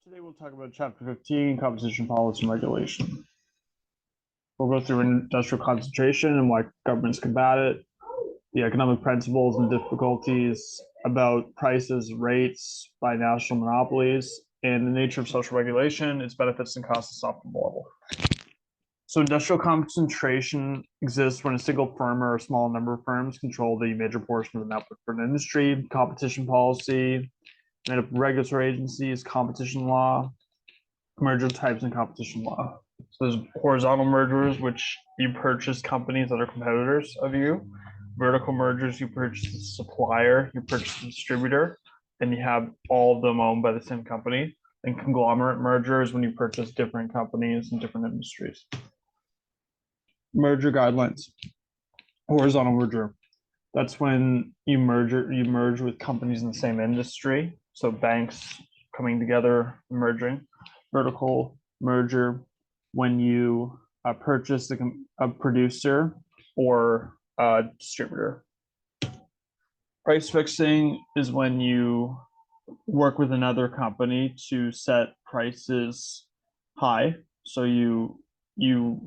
Today we'll talk about Chapter 15, Competition Policy and Regulation. We'll go through industrial concentration and why governments combat it, the economic principles and difficulties about prices, rates by national monopolies, and the nature of social regulation, its benefits and costs at optimal level. So industrial concentration exists when a single firm or a small number of firms control the major portion of the output for an industry. Competition policy, made up of regulatory agencies, competition law, merger types, and competition law. So there's horizontal mergers, which you purchase companies that are competitors of you. Vertical mergers, you purchase a supplier, you purchase a distributor, and you have all of them owned by the same company. And conglomerate mergers, when you purchase different companies in different industries. Merger guidelines. Horizontal merger. That's when you merge with companies in the same industry. So banks coming together, merging. Vertical merger, when you purchase a producer or a distributor. Price fixing is when you work with another company to set prices high. So you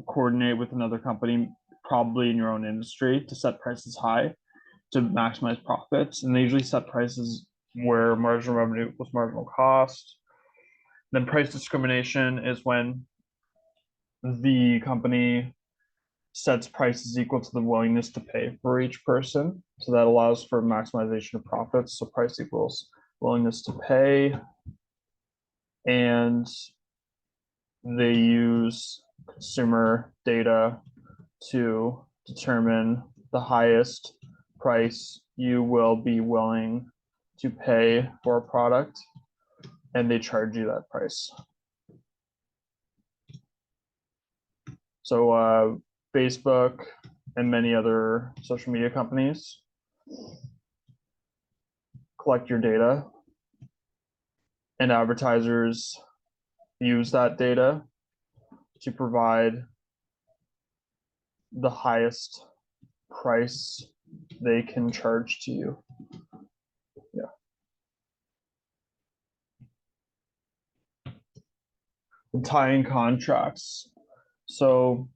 coordinate with another company, probably in your own industry, to set prices high to maximize profits. And they usually set prices where marginal revenue was marginal cost. Then price discrimination is when the company sets prices equal to the willingness to pay for each person. So that allows for maximization of profits. So price equals willingness to pay. And they use consumer data to determine the highest price you will be willing to pay for a product, and they charge you that price. So Facebook and many other social media companies collect your data, and advertisers use that data to provide the highest price they can charge to you. Yeah. Tying contracts. So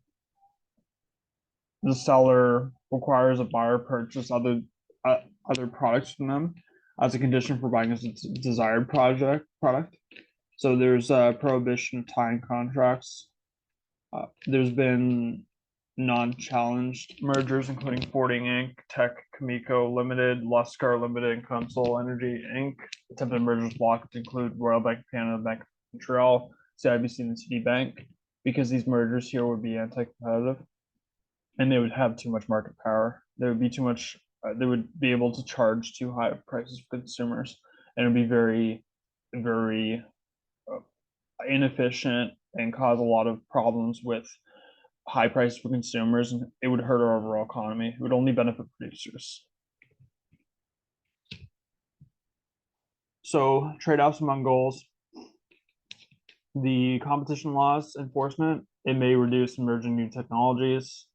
the seller requires a buyer purchase other products from them as a condition for buying a desired product. So there's a prohibition of tying contracts. There's been non-challenged mergers, including Fording Inc., Tech Comico Limited, Luscar Limited, and Consol Energy Inc. Attempted mergers blocked include Royal Bank of Canada, Bank of Montreal, CIBC, and TD Bank, because these mergers here would be anti-competitive, and they would have too much market power. There would be too much. They would be able to charge too high prices for consumers, and it would be very, very inefficient and cause a lot of problems with high prices for consumers, and it would hurt our overall economy. It would only benefit producers. So trade-offs among goals. The competition laws enforcement, it may reduce emerging new technologies.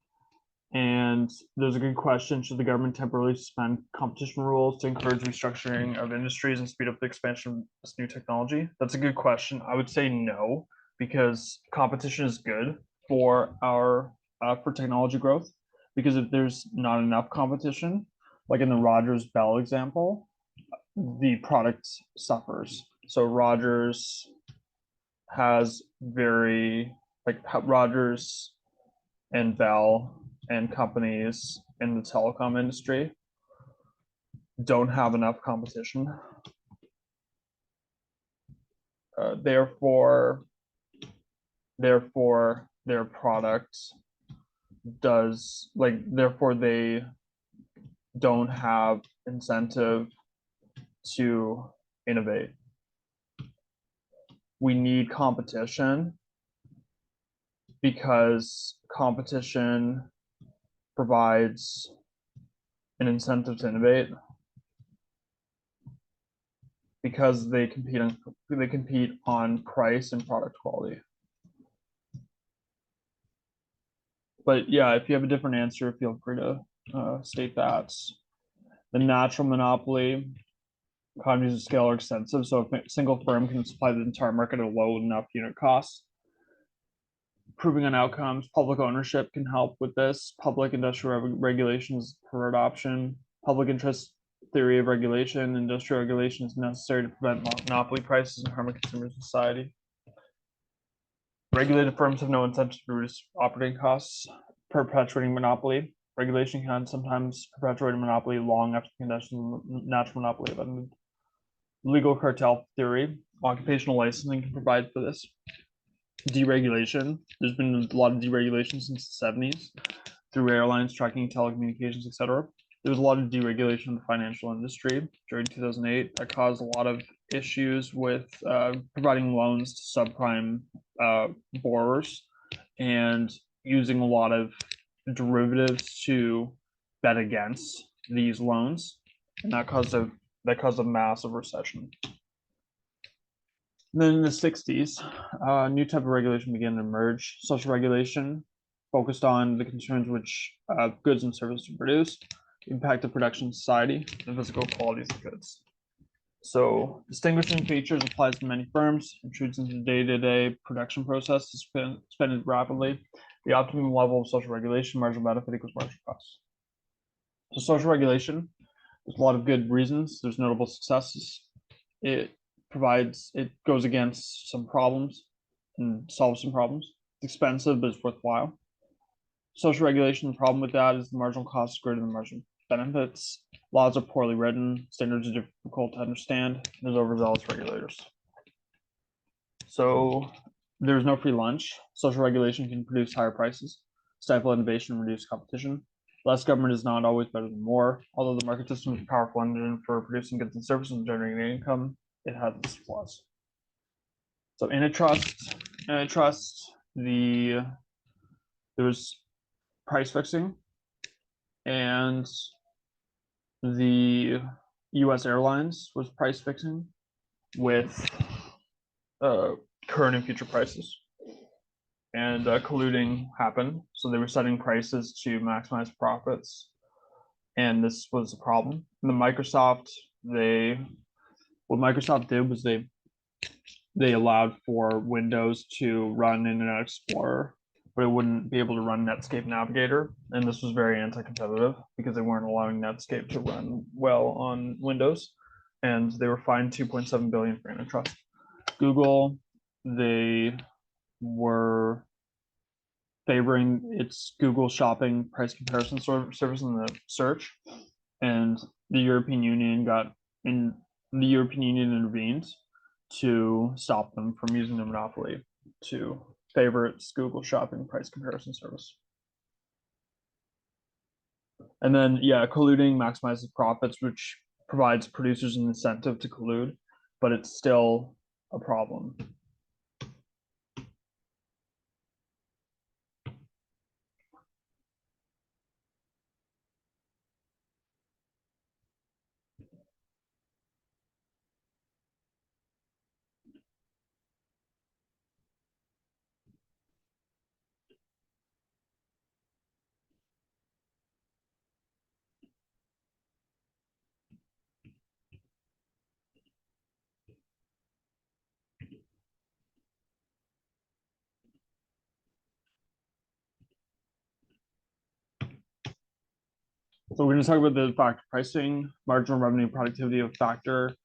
And there's a good question, should the government temporarily suspend competition rules to encourage restructuring of industries and speed up the expansion of this new technology? That's a good question. I would say no, because competition is good for our for technology growth, because if there's not enough competition, like in the Rogers Bell example, the product suffers. So Rogers has Rogers and Bell and companies in the telecom industry don't have enough competition. Therefore, their product therefore they don't have incentive to innovate. We need competition because competition provides an incentive to innovate, because they compete on price and product quality. But yeah, if you have a different answer, feel free to state that. The natural monopoly, Economies of scale are extensive, so if a single firm can supply the entire market at a low enough unit cost. Improving on outcomes, public ownership can help with this. Public industrial regulations preferred option. Public interest theory of regulation. Industrial regulation is necessary to prevent monopoly prices and harm consumer society. Regulated firms have no incentive to reduce operating costs, perpetuating monopoly. Regulation can sometimes perpetuate a monopoly long after the conditions of natural monopoly have ended. Legal cartel theory, occupational licensing can provide for this. Deregulation, there's been a lot of deregulation since the 70s through airlines, trucking, telecommunications, etc. There was a lot of deregulation in the financial industry during 2008 that caused a lot of issues with providing loans to subprime borrowers and using a lot of derivatives to bet against these loans, and that caused a massive recession. And then in the 60s, a new type of regulation began to emerge. Social regulation focused on the concerns which goods and services are produced, impact of production society, and physical qualities of goods. So distinguishing features applies to many firms, intrudes into the day-to-day production process, expanded rapidly. The optimum level of social regulation, marginal benefit equals marginal cost. So social regulation, there's a lot of good reasons. There's notable successes. It goes against some problems and solves some problems. It's expensive, but it's worthwhile. Social regulation, the problem with that is the marginal cost is greater than marginal benefits. Laws are poorly written, standards are difficult to understand, there's overzealous regulators. So there's no free lunch. Social regulation can produce higher prices, stifle innovation, and reduce competition. Less government is not always better than more. Although the market system is a powerful engine for producing goods and services and generating income, it has its flaws. So antitrust, there was price fixing, and the U.S. airlines was price fixing with current and future prices, and colluding happened. So they were setting prices to maximize profits, and this was a problem. And what Microsoft did was they allowed for Windows to run Internet Explorer, but it wouldn't be able to run Netscape Navigator. And this was very anti-competitive because they weren't allowing Netscape to run well on Windows. And they were fined $2.7 billion for antitrust. Google, they were favoring its Google Shopping price comparison service in the search, and the European Union intervened to stop them from using the monopoly to favor its Google Shopping price comparison service. And then, colluding maximizes profits, which provides producers an incentive to collude, but it's still a problem. So we're going to talk about the factor pricing, marginal revenue, productivity of factor,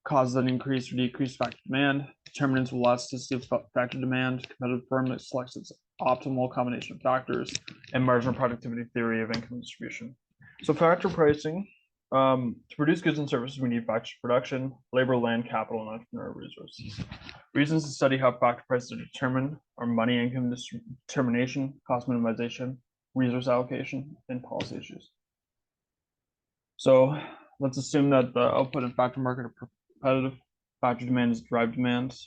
causes an increase or decrease factor demand, determinants of elasticity of factor demand, competitive firm that selects its optimal combination of factors, and marginal productivity theory of income distribution. So factor pricing, to produce goods and services, we need factors of production, labor, land, capital, and entrepreneurial resources. Reasons to study how factor prices are determined are money income determination, cost minimization, resource allocation, and policy issues. So let's assume that the output and factor market are competitive. Factor demand is derived demand.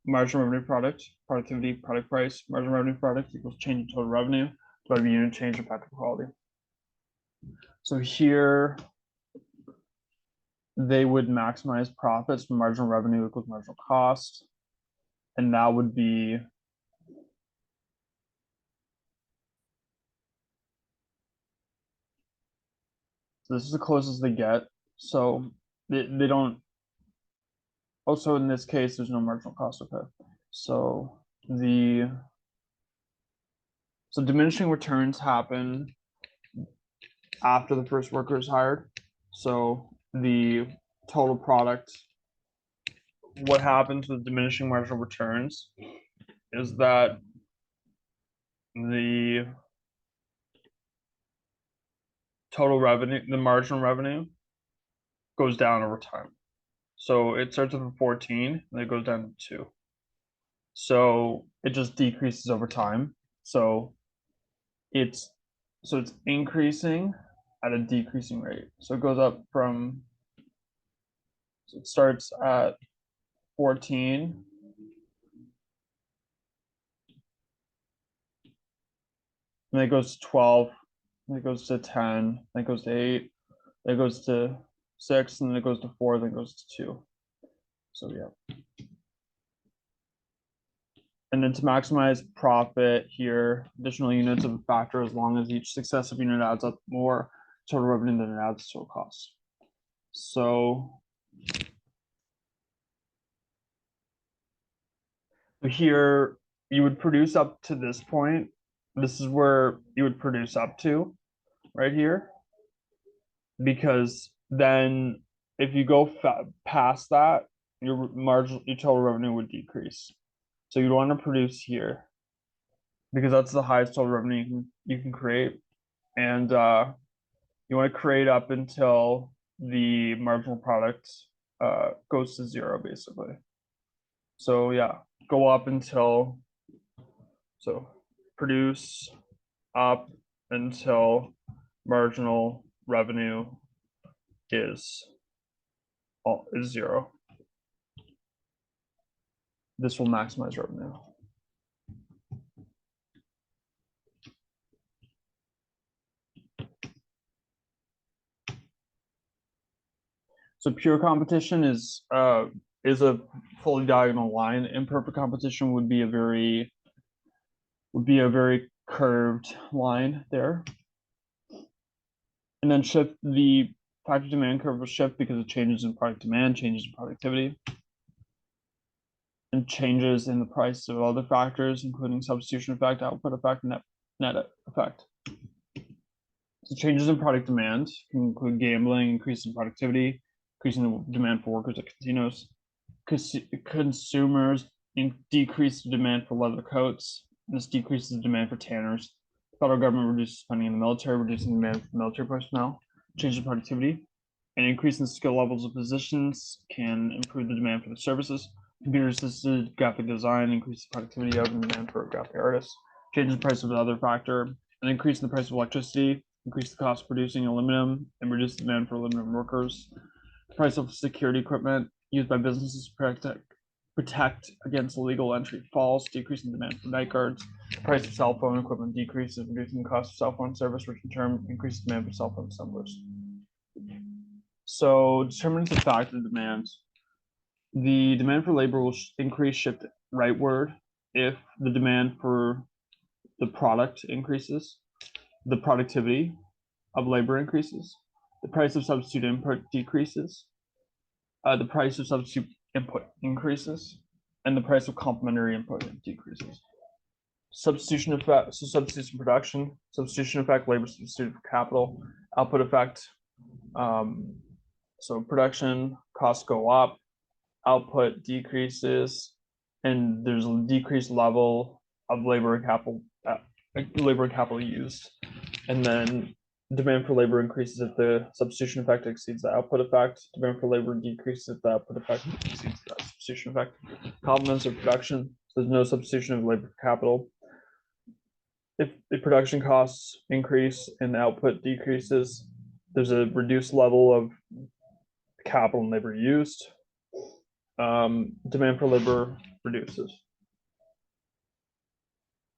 Marginal revenue product, productivity, product price. Marginal revenue product equals change in total revenue divided by unit change in factor quality. So here they would maximize profits from marginal revenue equals marginal cost. And that would be so this is the closest they get. So they don't Also, in this case, there's no marginal cost. Okay, so diminishing returns happen after the first worker is hired. So the total product, what happens with diminishing marginal returns is that the total revenue, the marginal revenue, goes down over time. So it starts with 14 and it goes down to 2. So it just decreases over time. So it's increasing at a decreasing rate. So it goes up from, so it starts at 14, and it goes to 12, then it goes to 10, then it goes to 8, then it goes to 6, and then it goes to 4, then it goes to 2. So yeah. And then to maximize profit here, additional units of a factor as long as each successive unit adds up more total revenue than it adds total cost. So here you would produce up to this point. This is where you would produce up to, right here. Because then if you go past that, your total revenue would decrease. So you'd want to produce here because that's the highest total revenue you can create. And you want to create up until the marginal product goes to 0, basically. So yeah, go up until, so produce up until marginal revenue is 0. This will maximize revenue. So pure competition is a fully diagonal line. Imperfect competition would be a very curved line there. And then shift, the factor demand curve will shift because of changes in product demand, changes in productivity, and changes in the price of other factors, including substitution effect, output effect, and net effect. So changes in product demand can include gambling, increase in productivity, increasing the demand for workers at casinos. Consumers decrease the demand for leather coats. This decreases the demand for tanners. The federal government reduces spending in the military, reducing the demand for military personnel. Change in productivity. An increase in skill levels of physicians can improve the demand for the services. Computer-assisted graphic design increases the productivity of and demand for graphic artists. Change in the price of another factor. An increase in the price of electricity, increase the cost of producing aluminum, and reduce the demand for aluminum workers. The price of security equipment used by businesses to protect against illegal entry falls, decreasing demand for night guards. The price of cell phone equipment decreases, reducing the cost of cell phone service, which in turn increases demand for cell phone assemblers. So determinants of factor demand. The demand for labor will increase shift rightward if the demand for the product increases, the productivity of labor increases, the price of substitute input decreases, the price of substitute input increases, and the price of complementary input decreases. Substitution effect, so substitution production, substitution effect, labor substituted for capital, output effect. So production costs go up, output decreases, and there's a decreased level of labor and capital used. And then demand for labor increases if the substitution effect exceeds the output effect. Demand for labor decreases if the output effect exceeds the substitution effect. Complements of production. So there's no substitution of labor for capital. If the production costs increase and the output decreases, there's a reduced level of capital and labor used. Demand for labor reduces.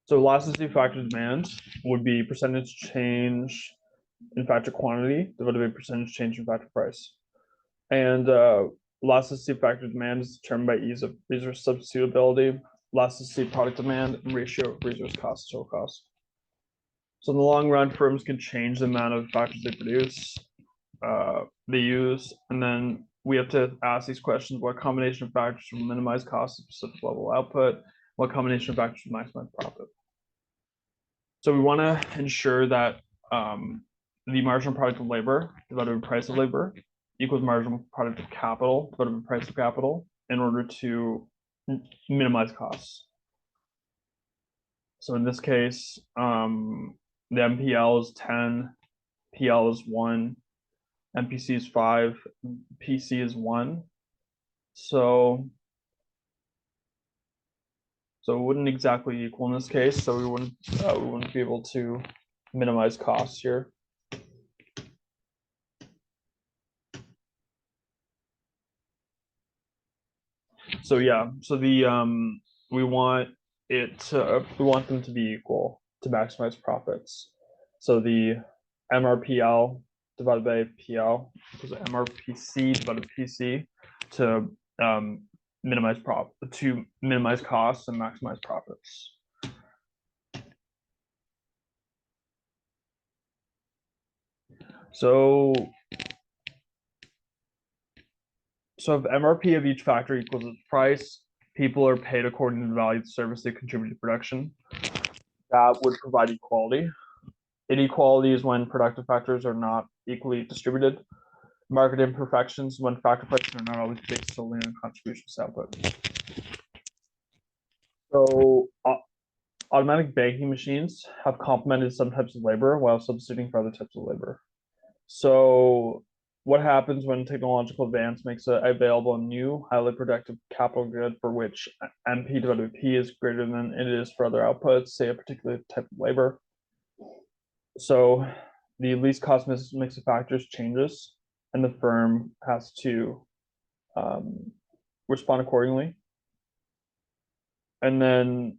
So elasticity factor demand would be percentage change in factor quantity divided by percentage change in factor price. And elasticity factor demand is determined by ease of resource substitutability, elasticity product demand, and ratio of resource cost to total cost. So in the long run, firms can change the amount of factors they produce, they use, and then we have to ask these questions: what combination of factors will minimize cost of specific level output? What combination of factors will maximize profit? So we want to ensure that the marginal product of labor divided by price of labor equals marginal product of capital divided by price of capital in order to minimize costs. So in this case, the MPL is 10, PL is 1, MPC is 5, PC is 1. So it wouldn't exactly equal in this case. So we wouldn't be able to minimize costs here. So yeah, so we want them to be equal to maximize profits. So the MRPL divided by PL equals MRPC divided by PC to minimize costs and maximize profits. So if MRP of each factor equals its price, people are paid according to the value of the service they contribute to production. That would provide equality. Inequality is when productive factors are not equally distributed. Market imperfections when factor prices are not always based solely on contributions to output. So automatic banking machines have complemented some types of labor while substituting for other types of labor. So what happens when technological advance makes available a new, highly productive capital good for which MP divided by P is greater than it is for other outputs, say a particular type of labor? So the least cost mix of factors changes, and the firm has to respond accordingly. And then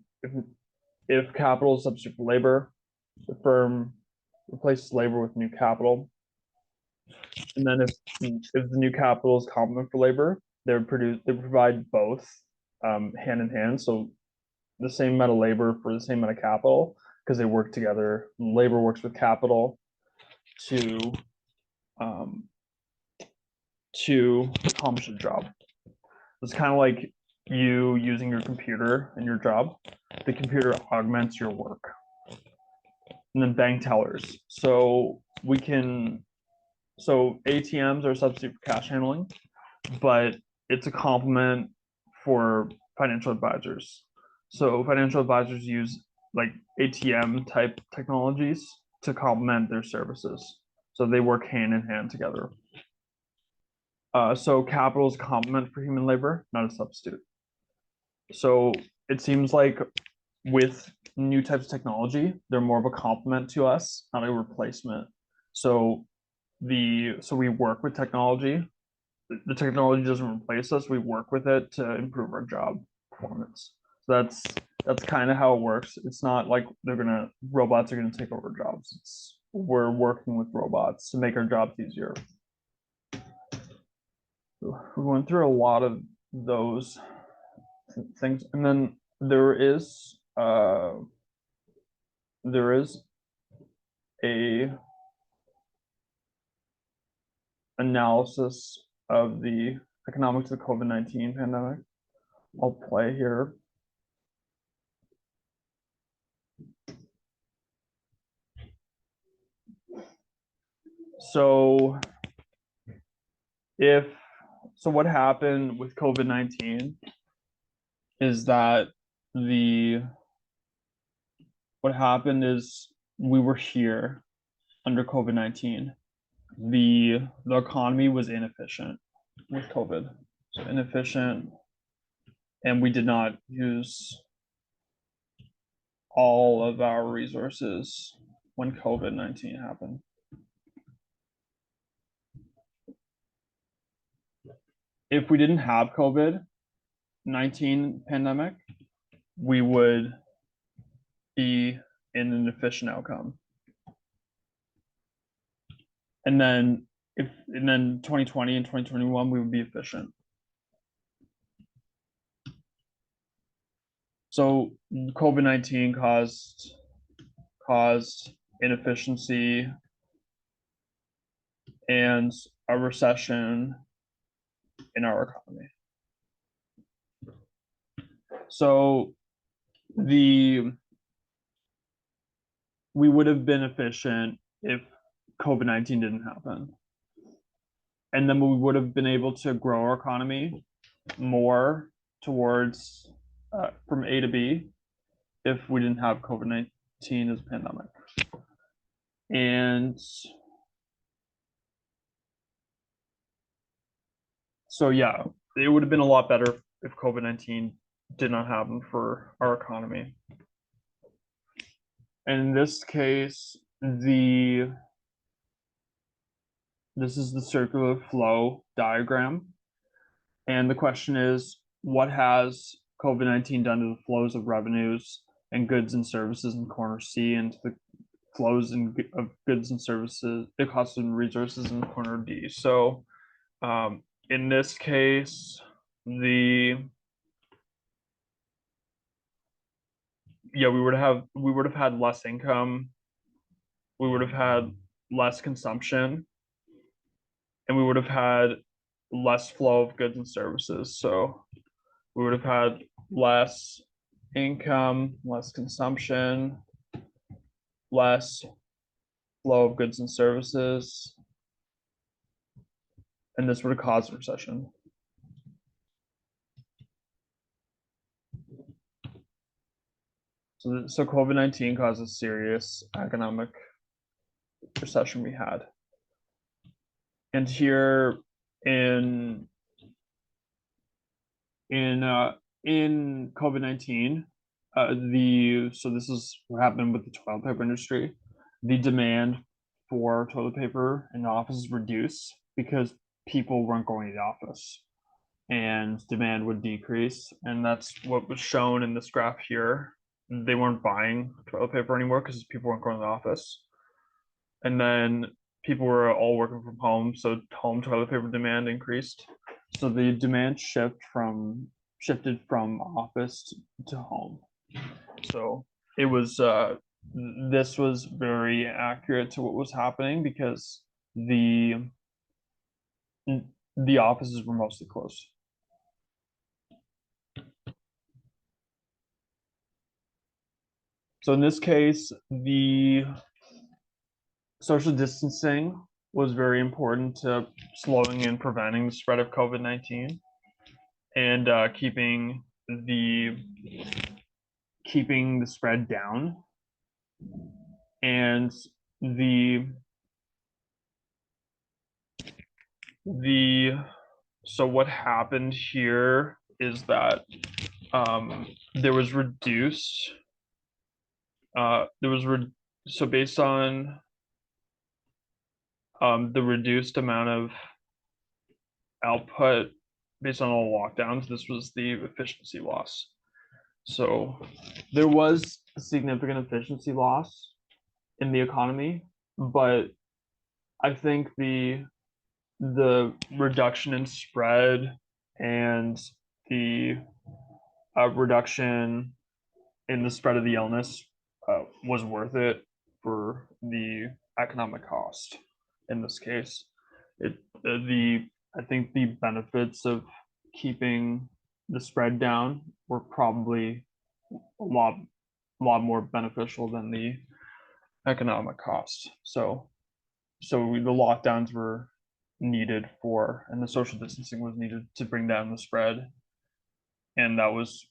if capital is substitute for labor, the firm replaces labor with new capital. And then if the new capital is complement for labor, they provide both hand in hand. So the same amount of labor for the same amount of capital because they work together. Labor works with capital to accomplish a job. It's kind of like you using your computer in your job. The computer augments your work. And then bank tellers. So ATMs are a substitute for cash handling, but it's a complement for financial advisors. So financial advisors use like ATM type technologies to complement their services. So they work hand in hand together. So capital is a complement for human labor, not a substitute. So it seems like with new types of technology, they're more of a complement to us, not a replacement. So we work with technology. The technology doesn't replace us. We work with it to improve our job performance. So that's kind of how it works. It's not like robots are gonna take over jobs. We're working with robots to make our jobs easier. We went through a lot of those things, and then there is a analysis of the economics of the COVID-19 pandemic. I'll play here. So what happened with COVID-19 is that what happened is we were here under COVID-19. The economy was inefficient with COVID. So inefficient, and we did not use all of our resources when COVID-19 happened. If we didn't have COVID-19 pandemic, we would be in an efficient outcome. And then 2020 and 2021, we would be efficient. So COVID-19 caused inefficiency and a recession in our economy. So we would have been efficient if COVID-19 didn't happen. And then we would have been able to grow our economy more towards from A to B if we didn't have COVID-19 as a pandemic. And so, yeah, it would have been a lot better if COVID-19 did not happen for our economy. And in this case, this is the circular flow diagram. And the question is, what has COVID-19 done to the flows of revenues and goods and services in corner C, and to the flows of goods and services, the cost of resources in corner D? So in this case, we would have had less income, we would have had less consumption, and we would have had less flow of goods and services. So we would have had less income, less consumption, less flow of goods and services, and this would have caused a recession. So COVID-19 caused a serious economic recession we had. And here in COVID-19, so this is what happened with the toilet paper industry. The demand for toilet paper in the offices reduced because people weren't going to the office, and demand would decrease. And that's what was shown in this graph here. They weren't buying toilet paper anymore because people weren't going to the office. And then people were all working from home, so home toilet paper demand increased. So the demand shifted from office to home. So it was this was very accurate to what was happening because the offices were mostly closed. So in this case, the social distancing was very important to slowing and preventing the spread of COVID-19, and keeping the spread down. And so what happened here is that there was reduced so based on the reduced amount of output based on all lockdowns, this was the efficiency loss. So there was a significant efficiency loss in the economy, but I think the reduction in spread and the reduction in the spread of the illness was worth it for the economic cost. In this case, I think the benefits of keeping the spread down were probably a lot more beneficial than the economic cost. So the lockdowns were needed and the social distancing was needed to bring down the spread, and that was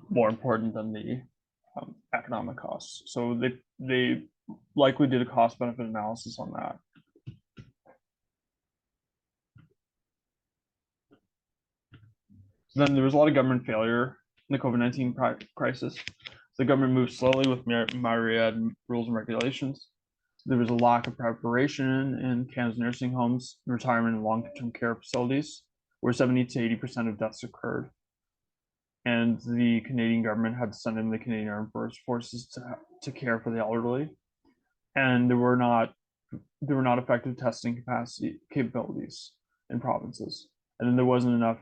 more important than the economic costs. So they likely did a cost benefit analysis on that. So then there was a lot of government failure in the COVID-19 crisis. The government moved slowly with myriad rules and regulations. There was a lack of preparation in Canada's nursing homes, retirement, and long-term care facilities, where 70 to 80% of deaths occurred. And the Canadian government had to send in the Canadian Armed Forces to care for the elderly. And there were not effective testing capabilities in provinces. And then there wasn't enough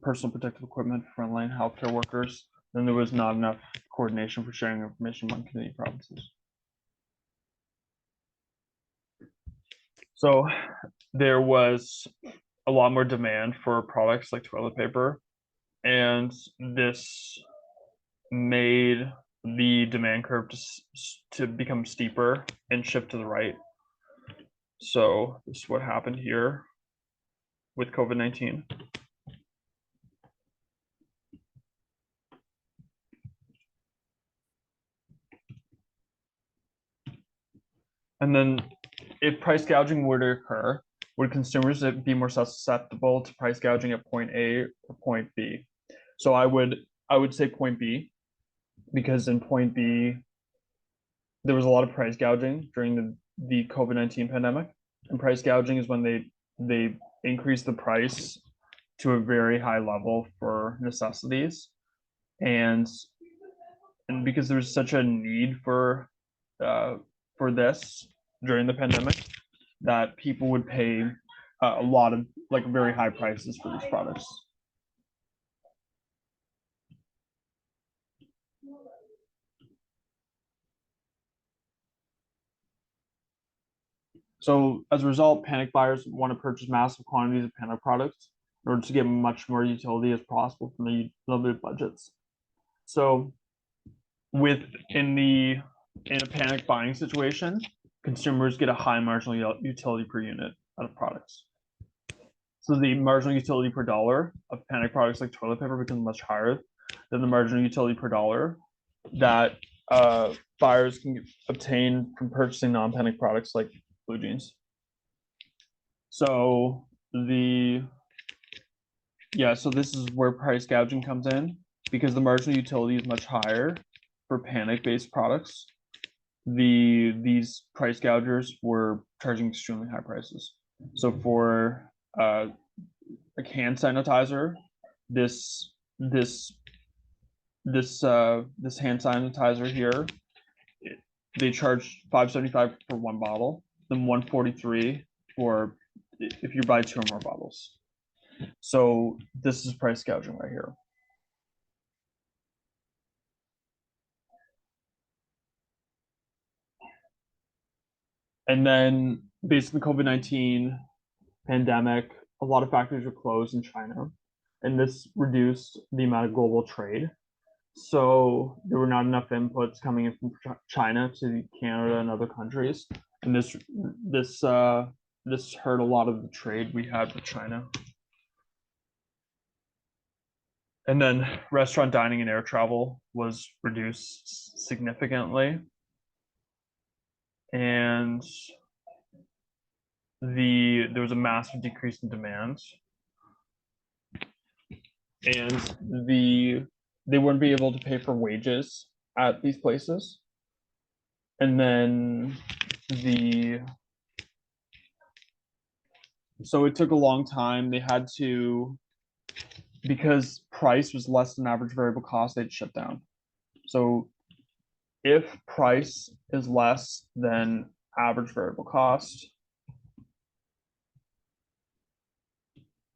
personal protective equipment for frontline healthcare workers. Then there was not enough coordination for sharing information among Canadian provinces. So there was a lot more demand for products like toilet paper, and this made the demand curve to become steeper and shift to the right. So this is what happened here with COVID-19. And then if price gouging were to occur, would consumers be more susceptible to price gouging at point A or point B? So I would say point B, because in point B, there was a lot of price gouging during the COVID-19 pandemic. And price gouging is when they increase the price to a very high level for necessities. And because there's such a need for this during the pandemic, that people would pay a lot of like very high prices for these products. So as a result, panic buyers want to purchase massive quantities of panic products in order to get much more utility as possible from the limited budgets. So with in a panic buying situation, consumers get a high marginal utility per unit out of products. So the marginal utility per dollar of panic products like toilet paper becomes much higher than the marginal utility per dollar that buyers can obtain from purchasing non-panic products like blue jeans. So so this is where price gouging comes in, because the marginal utility is much higher for panic-based products. These price gougers were charging extremely high prices. So for like hand sanitizer, this hand sanitizer here, they charge $5.75 for one bottle, then $1.43 for if you buy two or more bottles. So this is price gouging right here. And then based on the COVID-19 pandemic, a lot of factories were closed in China, and this reduced the amount of global trade. So there were not enough inputs coming in from China to Canada and other countries, and this hurt a lot of the trade we had with China. And then restaurant dining and air travel was reduced significantly, and there was a massive decrease in demand, and they wouldn't be able to pay for wages at these places. And then so it took a long time. They had to, because price was less than average variable cost, they'd shut down. So if price is less than average variable cost,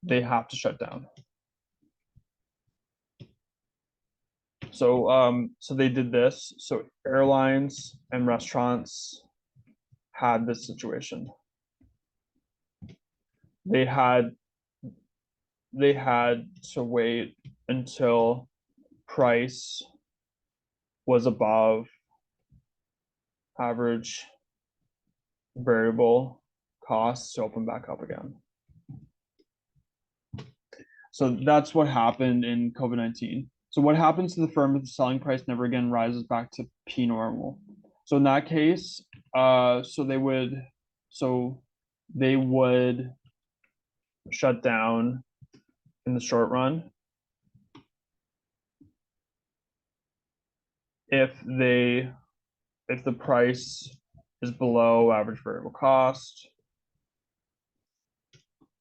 they have to shut down. So so they did this. So airlines and restaurants had this situation. They had to wait until price was above average variable costs to open back up again. So that's what happened in COVID-19. So what happens to the firm if the selling price never again rises back to P normal? So in that case, so they would shut down in the short run if the price is below average variable cost,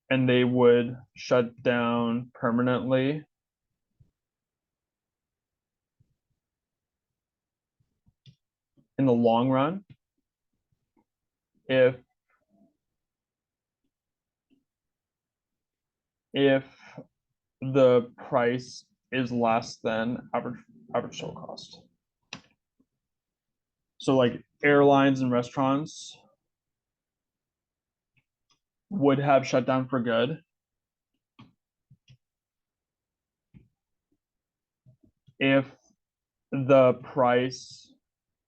and they would shut down permanently in the long run if the price is less than average total cost. So like airlines and restaurants would have shut down for good if the price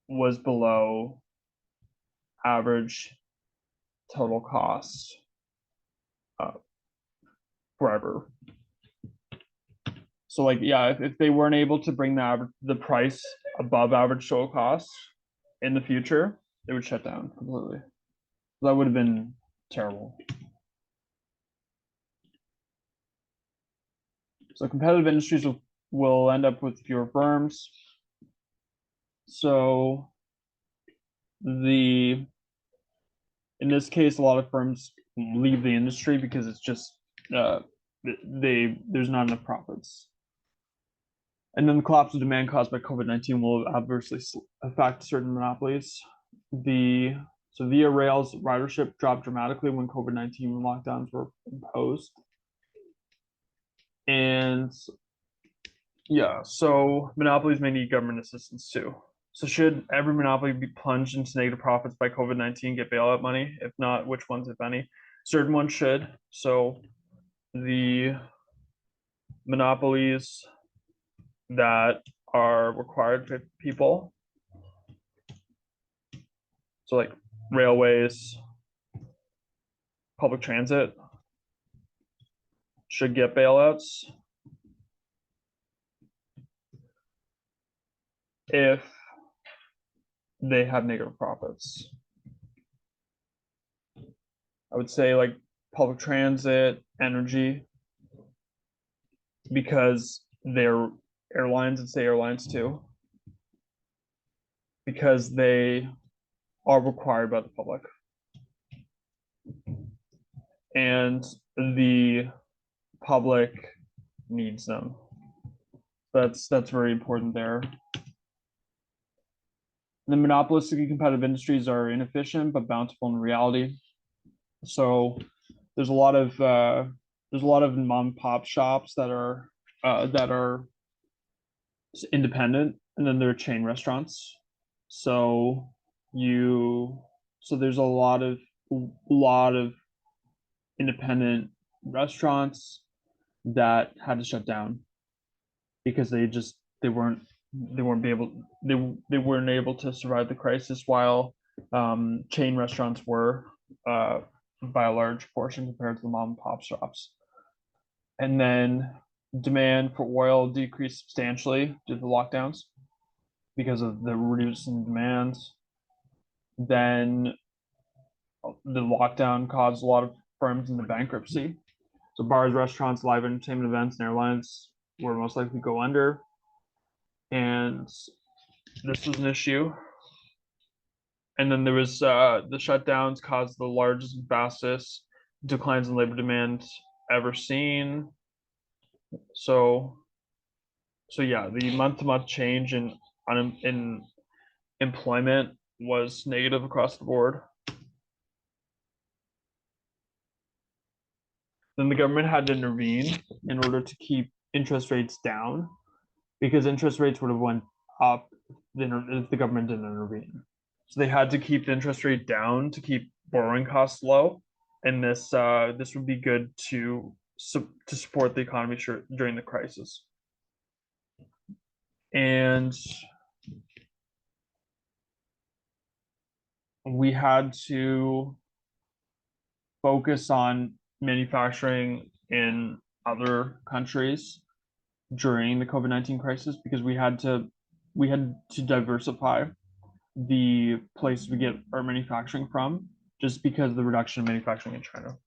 was below average total cost forever. So like, yeah, if they weren't able to bring the price above average total cost in the future, they would shut down completely. That would have been terrible. So competitive industries will end up with fewer firms. So in this case, a lot of firms leave the industry because it's just there's not enough profits. And then the collapse of demand caused by COVID-19 will adversely affect certain monopolies. So via rail's ridership dropped dramatically when COVID-19 lockdowns were imposed. And yeah, so monopolies may need government assistance too. So should every monopoly be plunged into negative profits by COVID-19 get bailout money? If not, which ones, if any? Certain ones should. So the monopolies that are required to people, so like railways, public transit, should get bailouts if they have negative profits. I would say like public transit, energy, because they're airlines, and say airlines too, because they are required by the public. And the public needs them. That's very important there. The monopolistic competitive industries are inefficient but bountiful in reality. So there's a lot of mom and pop shops that are independent, and then there are chain restaurants. So there's a lot of independent restaurants that had to shut down because they weren't able to survive the crisis, while chain restaurants were by a large portion compared to the mom and pop shops. And then demand for oil decreased substantially due to the lockdowns because of the reducing demands. Then the lockdown caused a lot of firms into bankruptcy. So bars, restaurants, live entertainment events, and airlines were most likely to go under. And this was an issue. And then there was the shutdowns caused the largest and fastest declines in labor demand ever seen. So yeah, the month-to-month change in employment was negative across the board. Then the government had to intervene in order to keep interest rates down, because interest rates would have went up if the government didn't intervene. So they had to keep the interest rate down to keep borrowing costs low, and this would be good to support the economy during the crisis. And we had to focus on manufacturing in other countries during the COVID-19 crisis, because we had to diversify the places we get our manufacturing from, just because of the reduction in manufacturing in China.